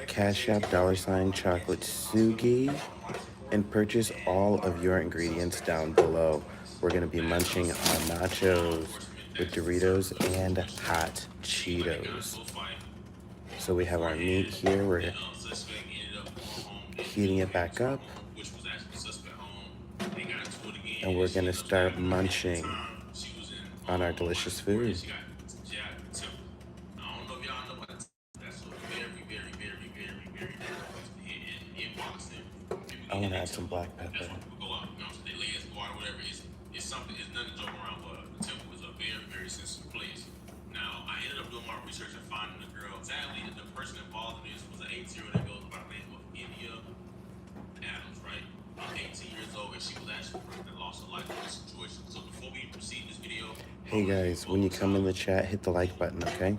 Cash App $ChocolateSugi and purchase all of your ingredients down below. We're going to be munching on nachos with Doritos and hot Cheetos. So we have our meat here. We're heating it back up. And we're going to start munching on our delicious food. I want to add some black pepper. It's something, it's nothing to joke around, but the temple is a very, very sensitive place. Now, I ended up doing my research and finding the girl. Sadly, the person involved in this was an 18-year-old that goes by the name of India Adams, right? 18 years old, and she was actually the person that lost her life in this situation. So before we proceed this video, hey guys, when you come in the chat, hit the like button, okay?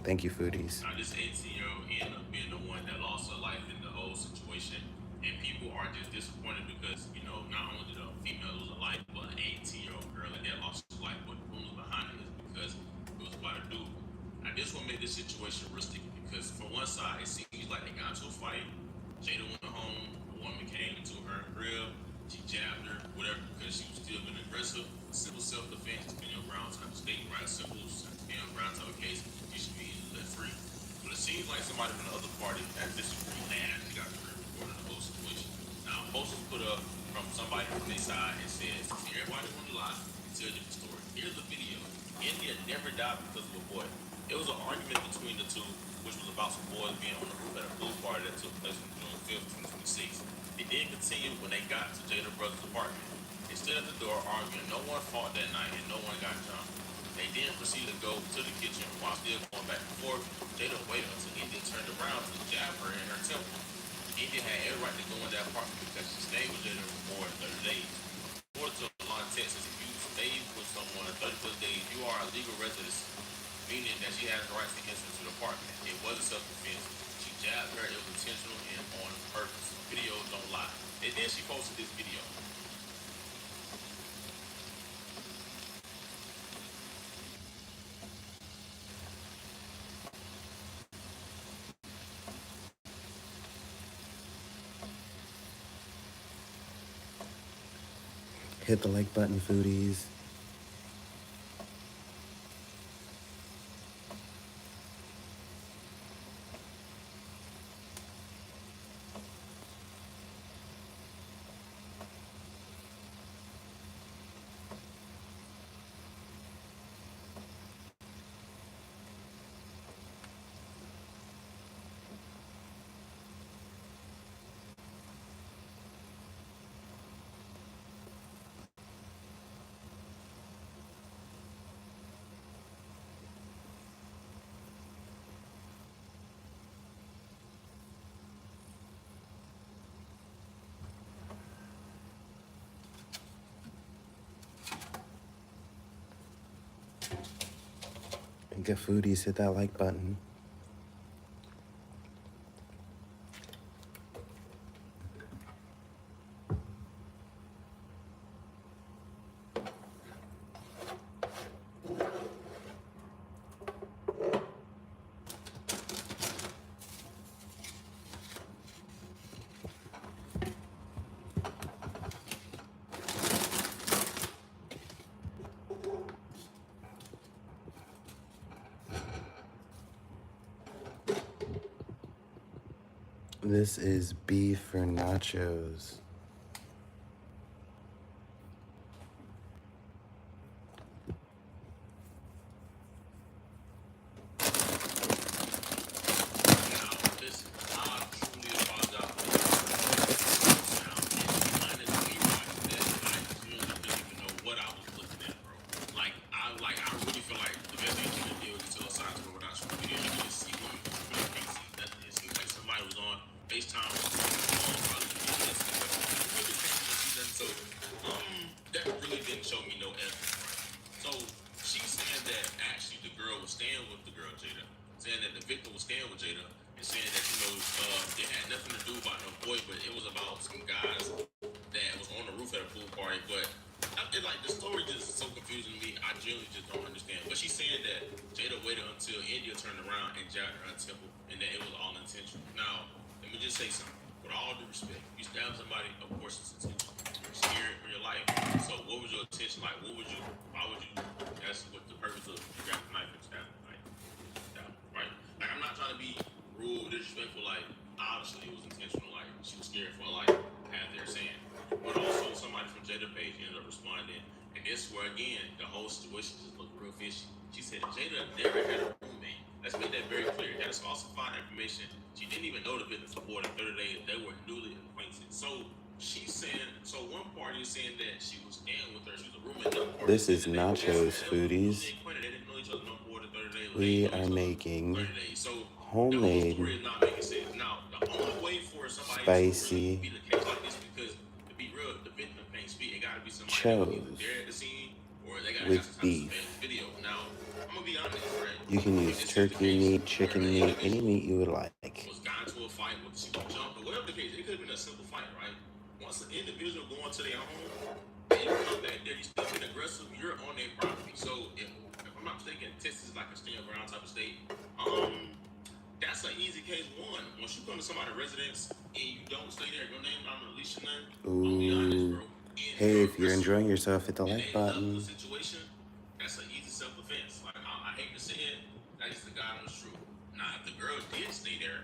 Thank you, Foodies. Now, this 18-year-old ended up being the one that lost her life in the whole situation, and people are just disappointed because, you know, not only did a female lose her life, but an 18-year-old girl that lost her life. But the rumors behind it is because it was about a dude. Now, this one made this situation real sticky because from one side, it seems like they got into a fight. Jada went home. A woman came into her crib. She jabbed her, whatever, because she was still being aggressive. Simple self-defense, being around type of state, right? Simple being around type of case, you should be let free. But it seems like somebody from the other party has disagreed and actually got the real report of the whole situation. Now, posters put up from somebody from their side and says, everybody want to lie and tell a different story. Here's the video. India never died because of a boy. It was an argument between the two, which was about some boys being on the roof at a pool party that took place on June 5th, 2026. It didn't continue when they got to Jada Brothers' apartment. They stood at the door arguing. No one fought that night and no one got jumped. They then proceeded to go to the kitchen while still going back and forth. Jada waited until India turned around to jab her in her temple. India had every right to go in that apartment because she stayed with Jada for more than 30 days. According to the law in Texas, if you stay with someone 30 plus days, you are a legal resident, meaning that she has the right to enter into the apartment. It wasn't self-defense. She jabbed her. It was intentional and on purpose. Videos don't lie. And then she posted this video. Hit the like button, Foodies. And get Foodies, hit that like button. This is beef for nachos. Show me no evidence, right? So she's saying that actually the girl was staying with the girl Jada, saying that the victim was staying with Jada, and saying that it had nothing to do about no boy, but it was about some guys that was on the roof at a pool party. But like the story just is so confusing to me. I genuinely just don't understand. But she's saying that Jada waited until India turned around and jabbed her temple, and that it was all intentional. say something. With all due respect, you stab somebody, of course it's intentional. You're scared for your life. So what was your intention like? Why would you, that's what the purpose of you grab the knife and stab the knife. Right? Like, I'm not trying to be rude, disrespectful, like, obviously it was intentional, like, she was scared for her life, as they're saying. But also, somebody from Jada page ended up responding, and this where, again, the whole situation just looked real fishy. She said Jada never had a roommate. Let's make that very clear. That is falsified information. She didn't even know the business for more than 30 days. They were newly acquainted. So she's saying, so one party is saying that she was staying with her. She was a roommate. This is Nachos, Foodies. They didn't know each other no more than 30 days. We are making homemade, spicy chos with beef. You can use turkey meat, chicken meat, any meat you would like. Was got into a fight with she jumped or whatever the case. It could have been a simple fight, right? Once an individual going to their home and you come back there, you still being aggressive, you're on their property. So if I'm not mistaken, Texas is like a stand ground type of state. That's an easy case one. Once you come to somebody's residence and you don't stay there, your name not release your name. Ooh. Hey, if you're enjoying yourself, hit the like button. Situation, that's an easy self-defense. Like, I hate to say it, that's just the God honest truth. Now, if the girl did stay there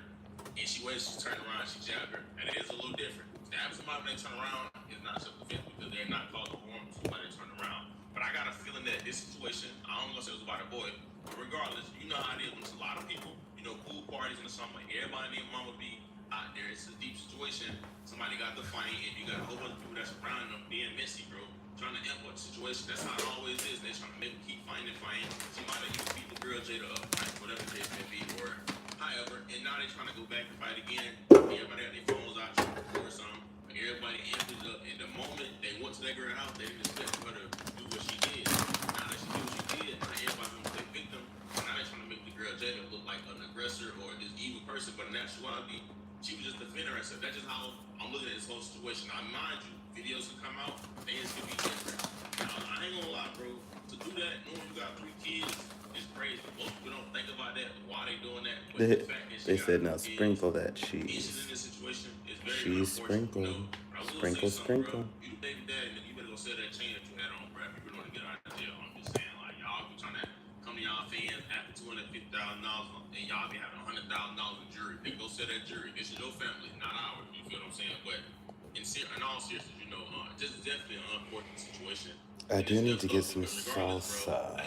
and she turned around, she jabbed her, and it is a little different. Stabbing somebody when they turn around is not self-defense because they're not causing harm to somebody that turn around. But I got a feeling that this situation, I don't know if it was about a boy, but regardless, you know how it is when it's a lot of people, you know, pool parties in the summer, everybody and mama be out there. It's a deep situation. Somebody got the fight, and you got a whole bunch of people that's surrounding them being messy, bro. Trying to import the situation. That's how it always is. They're trying to make them keep fighting. She might have used to beat the girl Jada up, right? Whatever the case may be, or however. And now they're trying to go back and fight again. Everybody got their phones out trying to record something. Everybody amped it up. And the moment they went to that girl house, they didn't expect her to do what she did. Now that she did what she did, now everybody's gonna play victim. Now they're trying to make the girl Jada look like an aggressor or this evil person, but in actuality, she was just defending herself. That's just how I'm looking at this whole situation. Now, mind you, videos can come out, things can be different. Now, I ain't gonna lie, bro. To do that, knowing you got 3 kids, is crazy. Most people don't think about that, why they doing that. But the fact that they said, now kids, sprinkle that cheese. In this situation is very cheese sprinkle. You know, Sprinkle. Bro, you the baby daddy, and you better go sell that chain that you had on, bro. You really want to get out of jail. I'm just saying, like, y'all be trying to come to y'all fans after $250,000 and y'all be having $100,000 in jury. Then go sell that jury. This is your family, not ours. You feel what I'm saying? But in all seriousness, you know, this is definitely an unfortunate situation. I do need to get some salsa.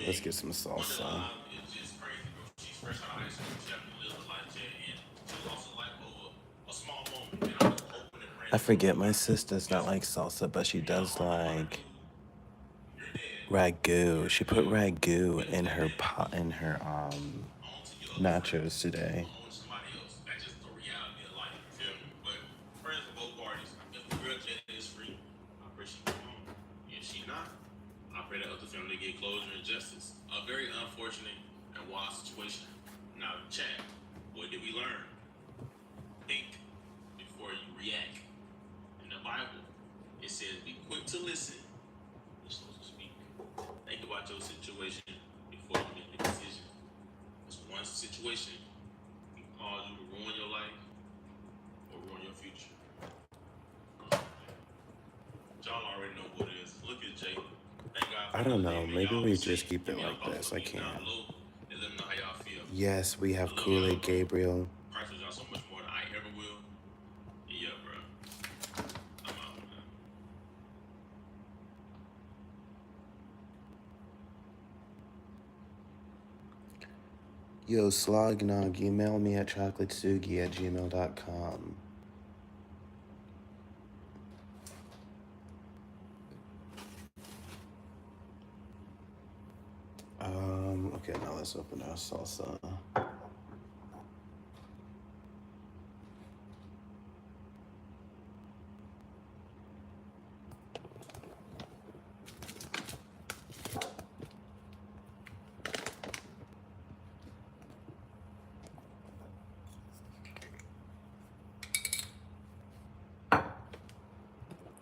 Let's get some salsa. It's just crazy, bro. She's fresh out of high school. She having to live a life check, and she lost her life over a small moment. And I was hoping and I forget, my sis does not like salsa, but she does like ragu. She put ragu in her nachos today. That's just the reality of life, you feel me? But prayers for both parties. If the girl Jada is free, I pray she come home. If she not, I pray that other family get closure and justice. A very unfortunate and wild situation. Now, chat, what did we learn? Think before you react. In the Bible, it says, be quick to listen, and slow to speak. Think about your situation before you make the decision. Because one situation can cause you to ruin your life or ruin your future. Y'all already know what it is. Look at Jay. I don't know. Maybe we just keep it like this. I can't. Yes, we have Kool-Aid Gabriel. Price was y'all so much more than I ever will. Yeah, bro. I'm out, man. Yo, Slognog, email me at ChocolateSugi@gmail.com. Okay, now let's open our salsa.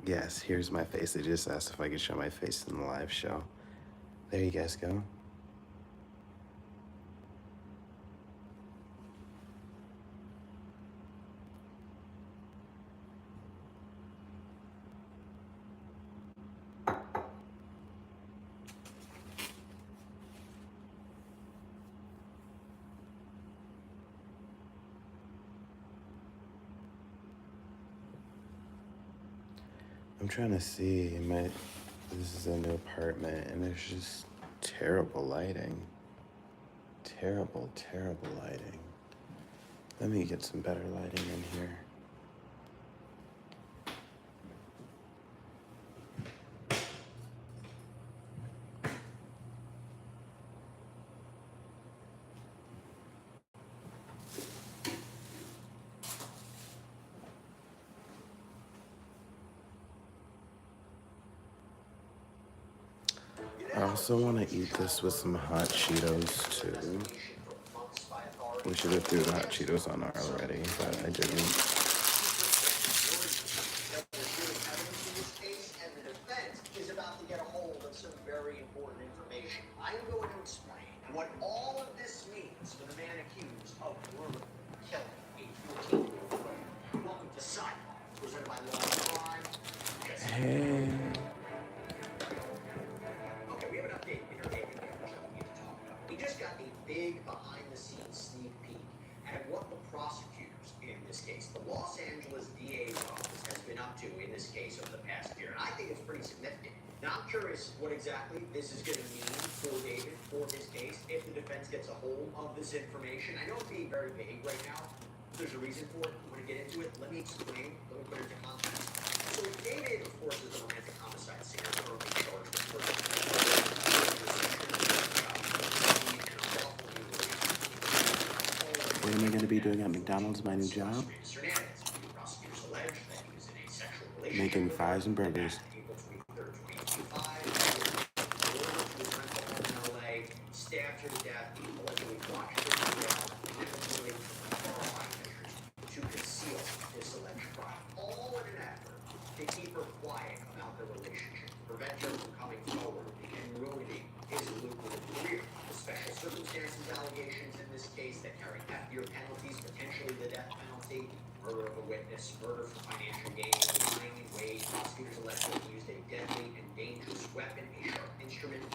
Yes, here's my face. They just asked if I could show my face in the live show. There you guys go. I'm trying to see. This is a new apartment, and there's just terrible lighting. Terrible, terrible lighting. Let me get some better lighting in here. I also want to eat this with some hot Cheetos too. We should have threw the hot Cheetos on already, but I didn't. What all of this means for the man accused of murder, killing a 14-year-old girl. Welcome to Sidebar, presented by Law and Crime. Hey. Okay, we have an update in our daily show we need to talk about. We just got a big behind-the-scenes sneak peek at what the prosecutors in this case, the Los Angeles DA's office, has been up to in this case over the past year. And I think it's pretty significant. Now, I'm curious what exactly this is going to mean for David, for his case, if the defense gets a hold of this information. I know it's being very vague right now. There's a reason for it. I'm going to get into it. Let me explain. Let me put it into context. So David, of course, is a romantic homicide singer currently charged with murder. What am I going to be doing at McDonald's, my new job? Making fries and burgers. Stabbed her to death, allegedly watched her to conceal this alleged crime. All in an effort to keep her quiet about their relationship, prevent her from coming forward and ruining his lucrative career. The special circumstances allegations in this case that carry heftier penalties, potentially the death penalty, murder of a witness, murder for financial gain, lying in wait. Prosecutors allegedly used a deadly and dangerous weapon, a sharp instrument.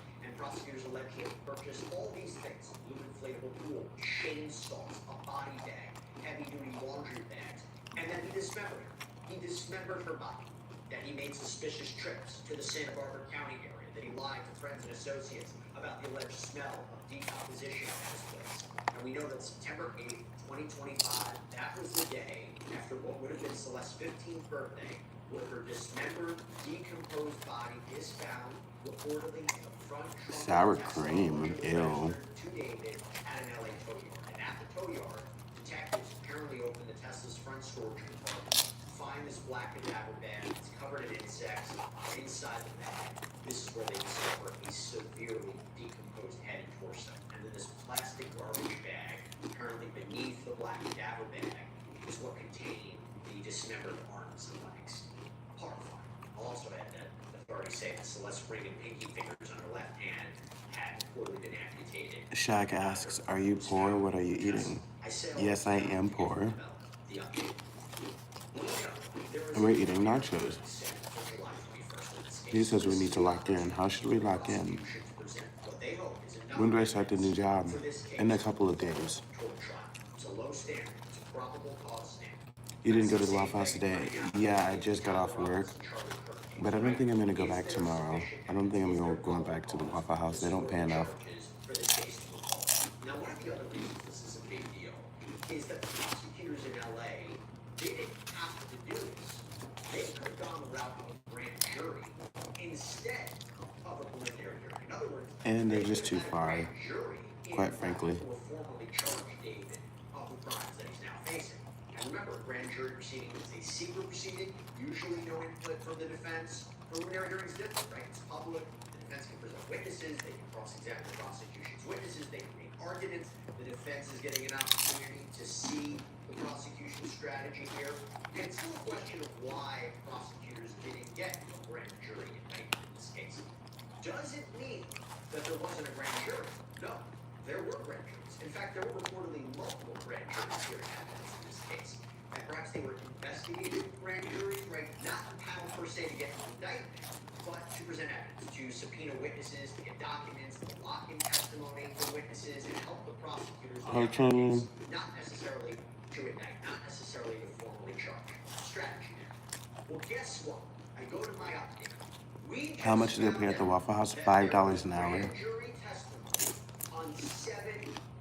Prosecutors allegedly purchased all these things: blue inflatable pool, chainsaws, a body bag, heavy-duty laundry bags, and then he dismembered her. He dismembered her body. That he made suspicious trips to the Santa Barbara County area. That he lied to friends and associates about the alleged smell of decomposition at his place. And we know that September 8th, 2025, that was the day after what would have been Celeste's 15th birthday, where her dismembered, decomposed body is found reportedly in the sour cream, ew. To David at an LA tow yard. And at the tow yard, detectives apparently opened the Tesla's front storage compartment, find this black cadaver bag. It's covered in insects. Inside the bag, this is where they discover a severely decomposed head and torso. And then this plastic garbage bag, apparently beneath the black cadaver bag, is what contained the dismembered arms and legs. Horrifying. I'll also add that authorities say that Celeste's ring and pinky fingers on her left hand had poorly been amputated. Shaq asks, are you poor? What are you eating? Yes, I am poor. And we're eating nachos. He says we need to lock in. How should we lock in? When do I start the new job? In a couple of days. You didn't go to the Waffle House today? Yeah, I just got off work. But I don't think I'm going to go back tomorrow. I don't think I'm going back to the Waffle House. They don't pay enough. Now, one of the other reasons this is a big deal is that the prosecutors in LA, they didn't have to do this. They could have gone the route of a grand jury instead of a preliminary hearing. In other words, and they're just too far, quite frankly. Formally charge David of the crimes that he's now facing. And remember, a grand jury proceeding is a secret proceeding, usually no input from the defense. Preliminary hearing is different, right? It's public. The defense can present witnesses. They can cross-examine the prosecution's witnesses. They can make arguments. The defense is getting an opportunity to see the prosecution's strategy here. And it's still a question of why prosecutors didn't get a grand jury indictment in this case. Does it mean that there wasn't a grand jury? No, there were grand juries. In fact, there were reportedly multiple grand juries here in evidence in this case. And perhaps they were investigating grand juries, right? Not the panel per se to get an indictment, but to present evidence, to subpoena witnesses, to get documents, to lock in testimony for witnesses, and help the prosecutors. Not necessarily to indict, not necessarily to formally charge. Strategy there. Well, guess what? I I go to my update. We How much do they pay at the Waffle House? $5 an hour. grand jury testimony on 7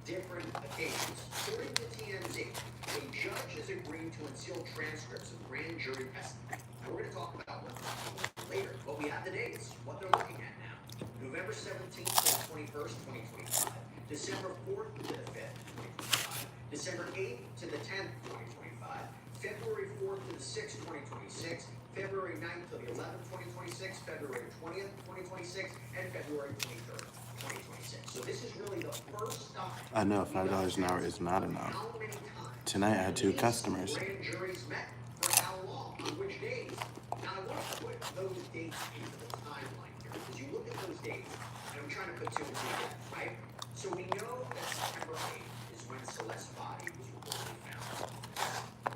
different occasions. According to TMZ, a judge has agreed to unseal transcripts of grand jury testimony. Now we're going to talk about what later, but we have the dates, what they're looking at now. November 17th to the 21st, 2025. December 4th to the 5th, 2025. December 8th to the 10th, 2025. February 4th to the 6th, 2026. February 9th to the 11th, 2026. February 20th, 2026. And February 23rd, 2026. So this is really the first time. I know $5 an hour is not enough. How many times Tonight I had 2 customers. grand juries met? For how long? On which days? Now I want to put those dates into the timeline here, because you look at those dates, and I'm trying to put 2 and 2 together, right? So we know that September 8th is when Celeste's body was reportedly found.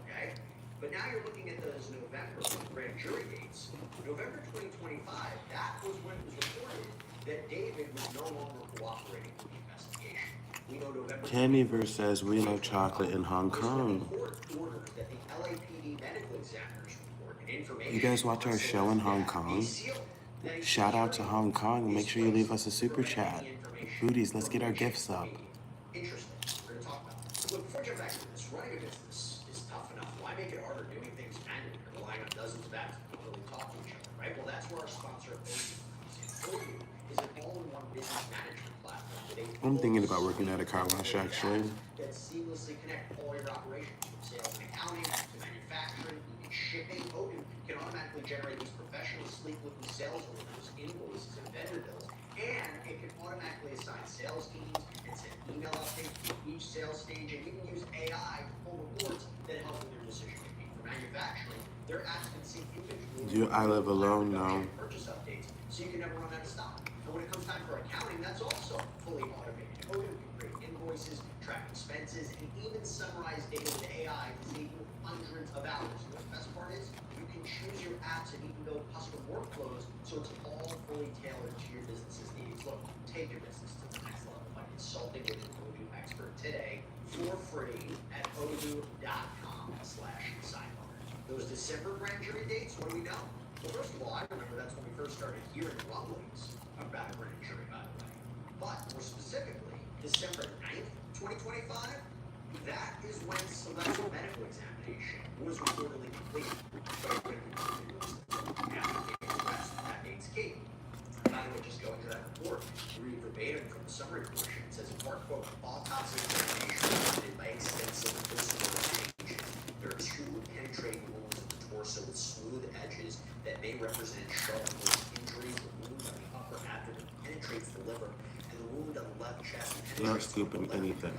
Okay? But now you're looking at those November grand jury dates. November 2025, that was when it was reported that David was no longer cooperating with the investigation. We know November. Candyverse says we love chocolate in Hong was when Kong. the court ordered that the LAPD medical examiner's report and information. You guys watch our show in Hong Kong? Shout out to Hong Kong. Make sure you leave us a super chat. Foodies, let's get our gifts up. Interesting. We're going to talk about this. Look, before I jump back into this, running a business is tough enough. Why make it harder doing things manually or relying on dozens of apps to really talk to each other, right? Well, that's where our sponsor, Odoo, comes in. Odoo is an all-in-one business management platform with a I'm thinking about working at a car wash, actually. that seamlessly connect all your operations, from sales and accounting to manufacturing, even shipping. Odoo can automatically generate these professional, sleek-looking sales orders, invoices, and vendor bills, and it can automatically assign sales teams and send email updates to each sales stage, and even use AI to pull reports that help with their decision making. For manufacturing, their apps can sync inventory. I live alone now. Purchase updates, so you can never run out of stock. And when it comes time for accounting, that's also fully automated. Odoo can create invoices, track expenses, and even summarize data with AI to save you hundreds of hours. And the best part is, you can choose your apps and even build custom workflows, so it's all fully tailored to your business's needs. Look, take your business to the next level by consulting with an Odoo expert today for free at odoo.com/sidebar. Those December grand jury dates, what do we know? Well, first of all, I remember that's when we first started hearing rumblings about a grand jury, by the way. But more specifically, December 9th, 2025, that is when Celeste's medical examination was reportedly completed. So when we that date's key. By the way, just going to that report, read verbatim from the summary portion. It says, in part, quote, autopsy examination provided by extensive physical changes. There are 2 penetrating wounds in the torso with smooth edges that may represent sharp injuries. The wound on the upper abdomen penetrates the liver, and the wound on the left chest penetrates the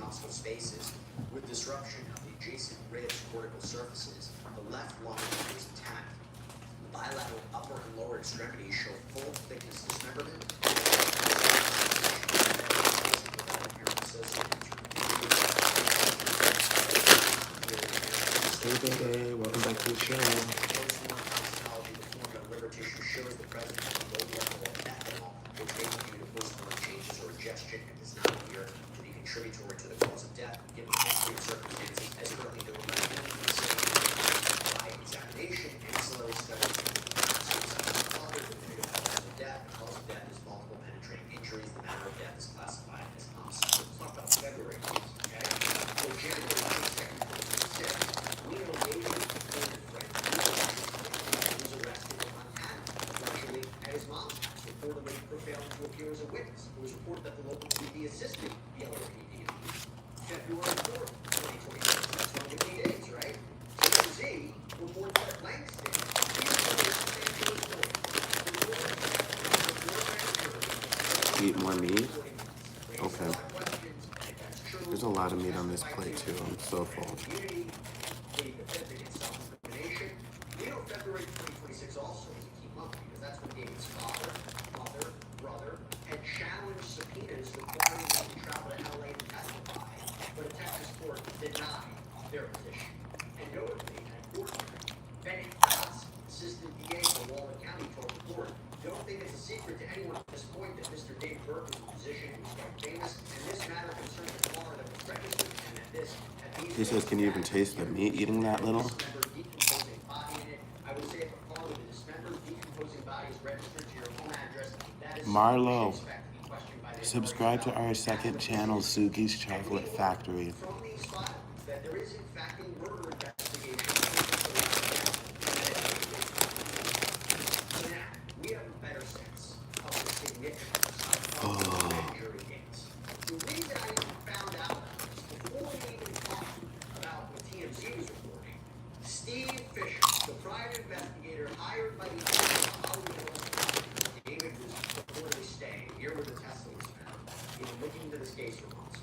muscle spaces. With disruption of the adjacent ribs, cortical surfaces, the left lung is intact. The bilateral upper and lower extremities show full thickness dismemberment. Hey, welcome back to the show. Toxicology performed on liver tissue shows the presence of a low level of ethanol, which may be due to postmortem changes or ingestion and does not appear to be contributory to the cause of death, given the history of circumstances as currently known by examination, ancillary studies, other definitive causes of death. The cause of death is multiple penetrating injuries. The manner of death is classified as homicide. Let's talk about February, okay? So January 22nd, 2026, we know David reported friend was arrested in Montana, allegedly at his mom's house, reportedly for failing to appear as a witness. It was reported that the local PD assisted the LAPD. February 4th, 2026, that's one of the key dates, right? TMZ reported that Langston Eat more meat? Okay. There's a lot of meat on this plate too. I'm so full. February 2026 also is a key month because that's when David's father, mother, brother had challenged subpoenas requiring them to travel to LA to testify, but a Texas court denied their position. And notably, at court hearing, Bennett Potts, assistant DA for Walden County, told the court, "Don't think it's a secret to anyone at this point that Mr. David Burke is a physician who's quite famous, and this matter concerns a car that was registered, and that this." He says, can you even taste the meat eating that little? Decomposing body in it. I would say if a car with a dismembered, decomposing is registered to your home address, that is Marlo, expect to be questioned by the subscribe to our authorities second about channel, this. Sugi's And we Chocolate learned Factory. from these filings that there is in fact a murder investigation. So now, we have a better sense of the significance of the grand jury case. The reason I even found out about this, before we even talked about what TMZ was reporting, Steve Fisher, the private investigator hired by the Hollywood David was reportedly staying near where the Tesla was found. He was looking into this case for months.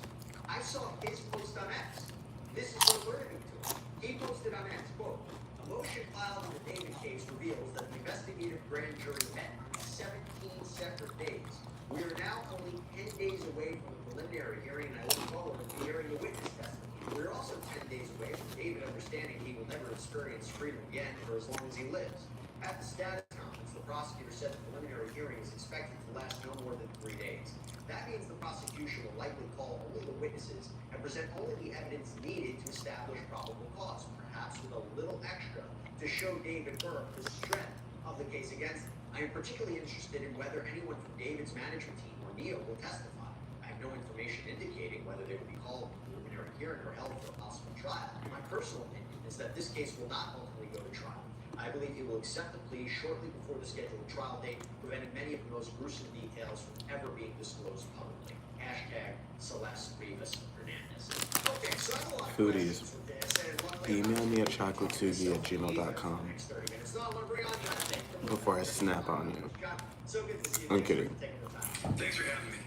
I saw his post on X. This is what alerted me to it. He posted on X, quote, a motion filed in the David case reveals that the investigative grand jury met on 17 separate days. We are now only 10 days away from the preliminary hearing, and I look forward to hearing the witness testimony. We're also 10 days away from David understanding he will never experience freedom again for as long as he lives. At the status conference, the prosecutor said the preliminary hearing is expected to last no more than 3 days. That means the prosecution will likely call only the witnesses and present only the evidence needed to establish probable cause, perhaps with a little extra to show David Burke the strength of the case against him. I am particularly interested in whether anyone from David's management team or Neil will testify. I have no information indicating whether they will be called to preliminary hearing or held for a possible trial. My personal opinion is that this case will not ultimately go to trial. I believe he will accept the plea shortly before the scheduled trial date, preventing many of the most gruesome details from ever being disclosed publicly. Hashtag Celeste Rivas Hernandez. Okay, so I have a lot of Foodies. questions with this, and luckily Email I'm me at not gonna ChocolateSugi@gmail.com next 30 minutes. So I'm gonna bring on John. Thank you for before I snap on you. John, so good to see you. I'm Thanks for kidding. taking the time. Thanks for having me.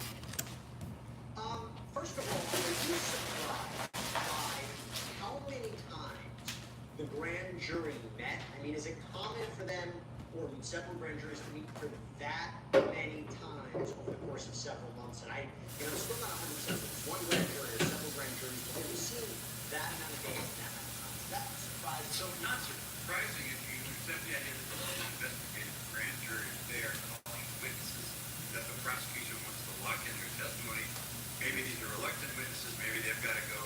First of all, were you surprised by how many times the grand jury met? I mean, is it common for them or several grand juries to meet for that many times over the course of several months? And I'm still not 100% if it's one grand jury or several grand juries, but have you seen that amount of days and that amount of times? That's surprising. So not surprising if you accept the idea that the local investigative grand jury is there calling witnesses that the prosecution wants to lock in their testimony. Maybe these are reluctant witnesses, maybe they've got to go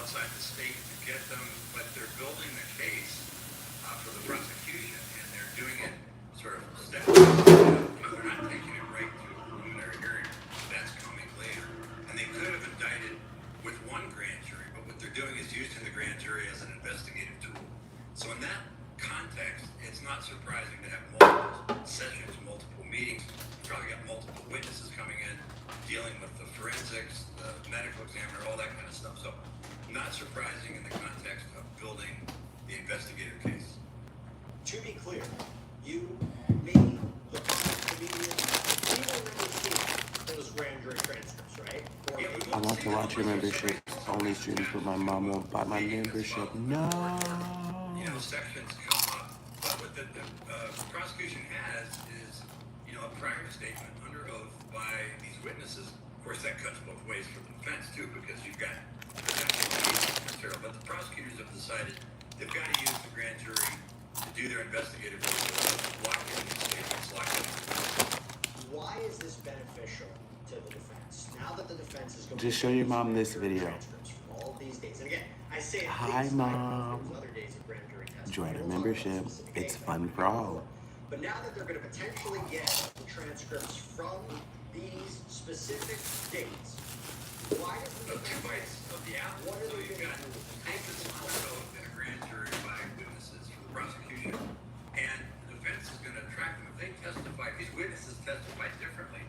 outside the state to get them, but they're building the case for the prosecution, and they're doing it sort of step by step. They're not taking it right to a preliminary hearing. That's coming later. And they could have indicted with one grand jury, but what they're doing is using the grand jury as an investigative tool. So in that context, it's not surprising to have multiple sessions, multiple meetings. You probably got multiple witnesses coming in, dealing with the forensics, the medical examiner, all that kind of stuff. So not surprising in the context of building the investigative case. To be clear, you, me, the public, the media, we will never see those grand jury transcripts, right? Or Yeah, maybe I want to watch your membership only streams, but my mom won't buy my membership. No. You know, sections come up. But what the prosecution has is, you know, a prior statement under oath by these witnesses. Of course, that cuts both ways for the defense, too, because you've got material. But the prosecutors have decided they've got to use the grand jury to do their investigative work, lock in these statements, lock in. why is this beneficial to the defense? Now that the defense is going Just show your mom this video. transcripts from all of these days. And again, I say at Hi, least, Mom. I don't know if there was other days of grand jury testimony. Join our We'll talk about membership. specific It's days, fun but- for all. But now that they're going to potentially get the transcripts from these specific dates, why does the The two bites of the apple. What are So they you've got gonna do? statements under oath in a grand jury by witnesses for the prosecution, and the defense is going to track them. If they testify, these witnesses testify differently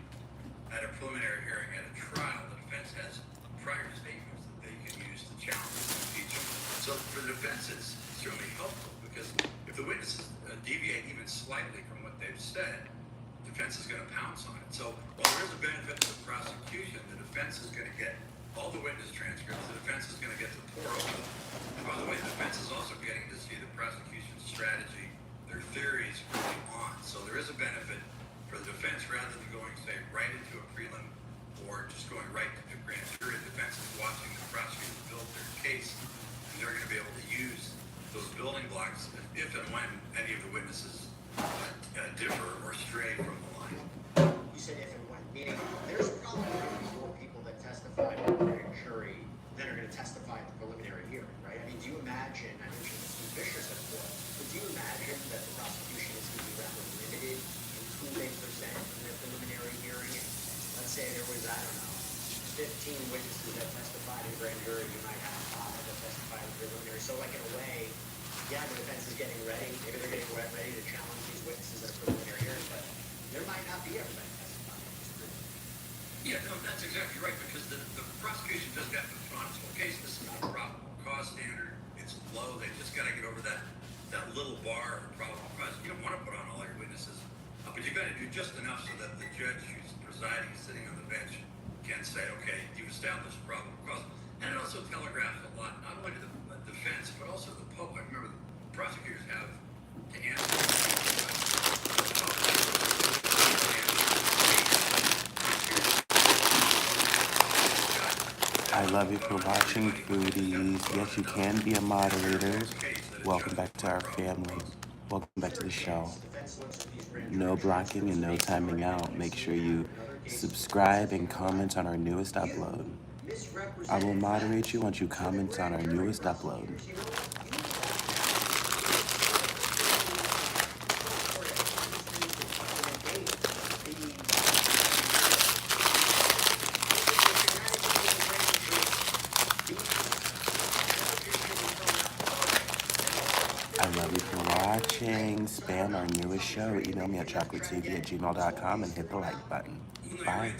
at a preliminary hearing. At a trial, the defense has prior statements that they can use to challenge and impeach them. So for the defense, it's certainly helpful because if the witnesses deviate even slightly from what they've said, the defense is going to pounce on it. So while there is a benefit to the prosecution, the defense is going to get all the witness transcripts. The defense is going to get to pour over them. And by the way, the defense is also getting to see the prosecution's strategy, their theories early on. So there is a benefit for the defense rather than going, say, right into a prelim or just going right to the grand jury. The defense is watching the prosecutor build their case, and they're going to be able to use those building blocks if and when any of the witnesses differ or stray from the line. You said if and when, meaning there's probably going to be more people that testify in the grand jury than are going to testify at the preliminary hearing, right? I mean, do you imagine, I mentioned Steve Fisher said before, but do you imagine that the prosecution is going to be rather limited in 15 witnesses that testified in grand jury, you might have 5 that testified in preliminary. So like in a way, yeah, the defense is getting ready. Maybe they're getting ready to challenge these witnesses at a preliminary hearing, but there might not be everybody testifying in this preliminary. Yeah, no, that's exactly right, because the prosecution just got to on its whole case. This is not a probable cause standard. It's low. They just got to get over that little bar of probable cause. You don't want to put on all your witnesses, but you got to do just enough so that the judge who's presiding, sitting on the bench, can say, okay, you've established probable cause. And it also telegraphs a lot, not only to the defense, but also the public. Remember, the prosecutors have to answer the public. I love you for watching, Foodies. Yes, you can be a moderator. Welcome back to our family. Welcome back to the show. No blocking and no timing out. Make sure you subscribe and comment on our newest upload. I will moderate you once you comment on our newest upload. I love you for watching. Spam our newest show. Email me at ChocolateSugi@gmail.com and hit the like button. Bye.